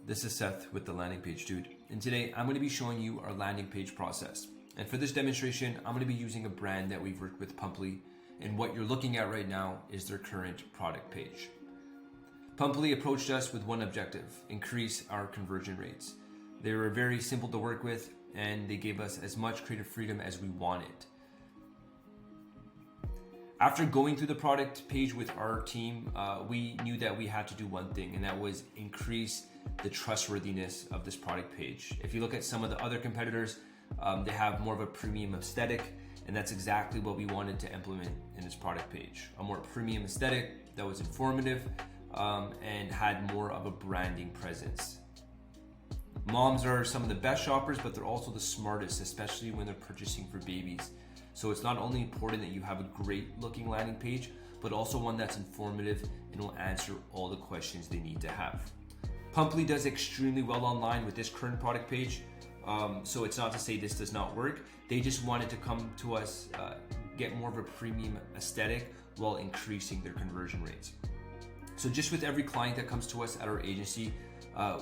this is Seth with the Landing Page Dude, and today I'm going to be showing you our landing page process. And for this demonstration, I'm going to be using a brand that we've worked with, Pumply, and what you're looking at right now is their current product page. Pumply approached us with one objective: increase our conversion rates. They were very simple to work with, and they gave us as much creative freedom as we wanted. After going through the product page with our team, we knew that we had to do one thing, and that was increase the trustworthiness of this product page. If you look at some of the other competitors, they have more of a premium aesthetic, and that's exactly what we wanted to implement in this product page. A more premium aesthetic that was informative and had more of a branding presence. Moms are some of the best shoppers, but they're also the smartest, especially when they're purchasing for babies. So it's not only important that you have a great looking landing page, but also one that's informative and will answer all the questions they need to have. Pumply does extremely well online with this current product page. So it's not to say this does not work. They just wanted to come to us, get more of a premium aesthetic while increasing their conversion rates. So just with every client that comes to us at our agency,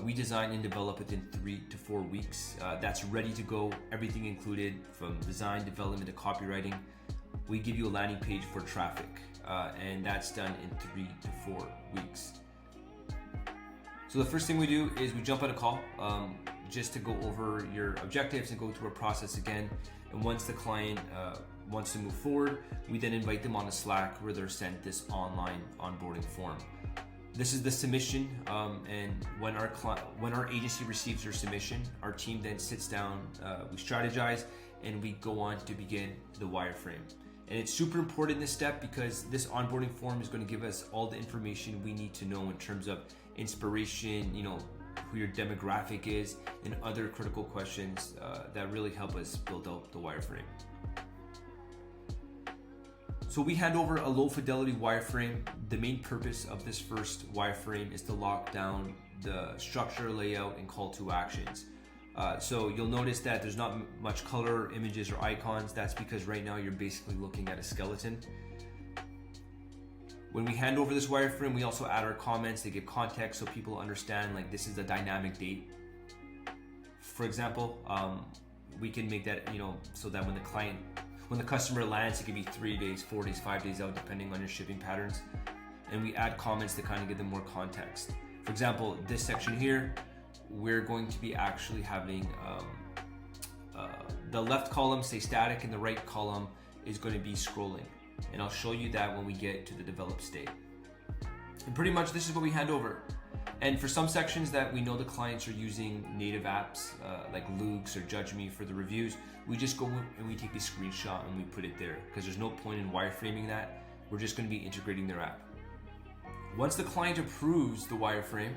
we design and develop within 3 to 4 weeks. That's ready to go, everything included from design, development to copywriting. We give you a landing page for traffic, and that's done in 3 to 4 weeks. So the first thing we do is we jump on a call just to go over your objectives and go through a process again. And once the client wants to move forward, we then invite them on a Slack where they're sent this online onboarding form. This is the submission, and when our agency receives their submission, our team then sits down, we strategize, and we go on to begin the wireframe. And it's super important this step because this onboarding form is going to give us all the information we need to know in terms of inspiration, who your demographic is, and other critical questions that really help us build out the wireframe. So we hand over a low fidelity wireframe. The main purpose of this first wireframe is to lock down the structure, layout, and call to actions. So you'll notice that there's not much color, images, or icons. That's because right now you're basically looking at a skeleton. When we hand over this wireframe, we also add our comments to give context so people understand like this is a dynamic date. For example, we can make that, so that when the customer lands, it can be 3 days, 4 days, 5 days out, depending on your shipping patterns. And we add comments to kind of give them more context. For example, this section here, we're going to be actually having the left column stay static and the right column is going to be scrolling. And I'll show you that when we get to the developed state. And pretty much this is what we hand over. And for some sections that we know the clients are using native apps like Loox or Judge Me for the reviews, we just go and we take a screenshot and we put it there because there's no point in wireframing that. We're just going to be integrating their app. Once the client approves the wireframe,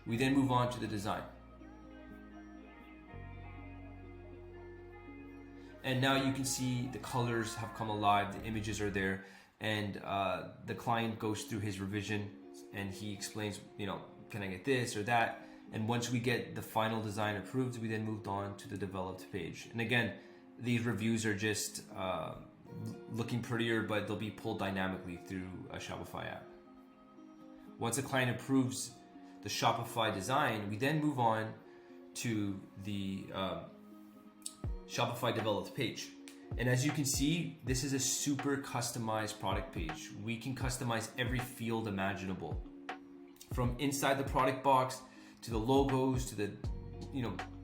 we then move on to the design. And now you can see the colors have come alive, the images are there, and the client goes through his revision and he explains, can I get this or that? And once we get the final design approved, we then moved on to the developed page. And again, these reviews are just looking prettier, but they'll be pulled dynamically through a Shopify app. Once a client approves the Shopify design, we then move on to the Shopify developed page. And as you can see, this is a super customized product page. We can customize every field imaginable. From inside the product box to the logos to the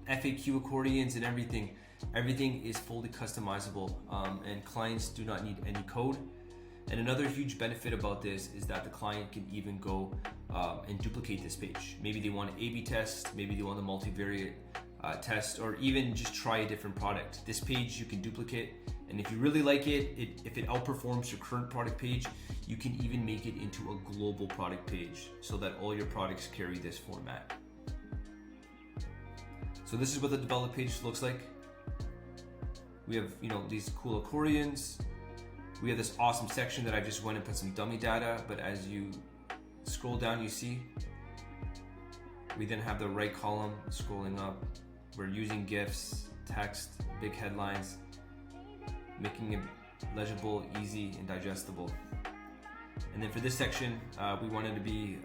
FAQ accordions and everything. Everything is fully customizable, and clients do not need any code. And another huge benefit about this is that the client can even go and duplicate this page. Maybe they want an A/B test, maybe they want a multivariate test, or even just try a different product. This page you can duplicate, and if you really like it, if it outperforms your current product page, you can even make it into a global product page so that all your products carry this format. So this is what the developed page looks like. We have these cool accordions. We have this awesome section that I just went and put some dummy data, but as you scroll down, you see we then have the right column scrolling up. We're using GIFs, text, big headlines, making it legible, easy, and digestible. And then for this section, we wanted to be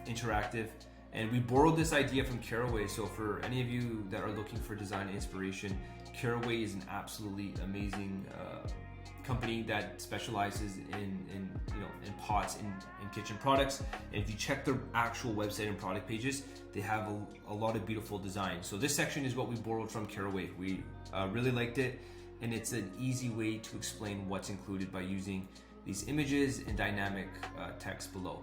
interactive And we borrowed this idea from Caraway. So for any of you that are looking for design inspiration, Caraway is an absolutely amazing company that specializes in pots and kitchen products. And if you check their actual website and product pages, they have a lot of beautiful designs. So this section is what we borrowed from Caraway. We really liked it, and it's an easy way to explain what's included by using these images and dynamic text below.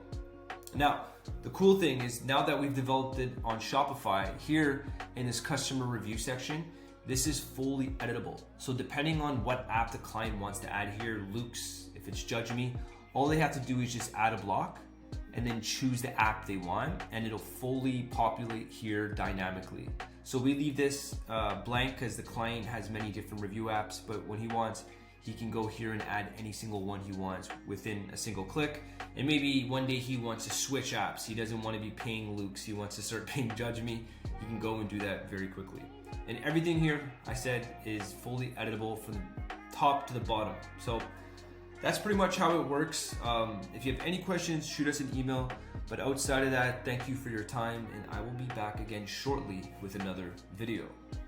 Now, the cool thing is, now that we've developed it on Shopify, here in this customer review section, this is fully editable. So depending on what app the client wants to add here, Luke's, if it's Judge Me, all they have to do is just add a block and then choose the app they want, and it'll fully populate here dynamically. So we leave this blank because the client has many different review apps, but when he wants, he can go here and add any single one he wants within a single click. And maybe one day he wants to switch apps. He doesn't want to be paying Luke's, he wants to start paying Judge Me. He can go and do that very quickly. And everything here, I said, is fully editable from the top to the bottom. So that's pretty much how it works. If you have any questions, shoot us an email. But outside of that, thank you for your time, and I will be back again shortly with another video.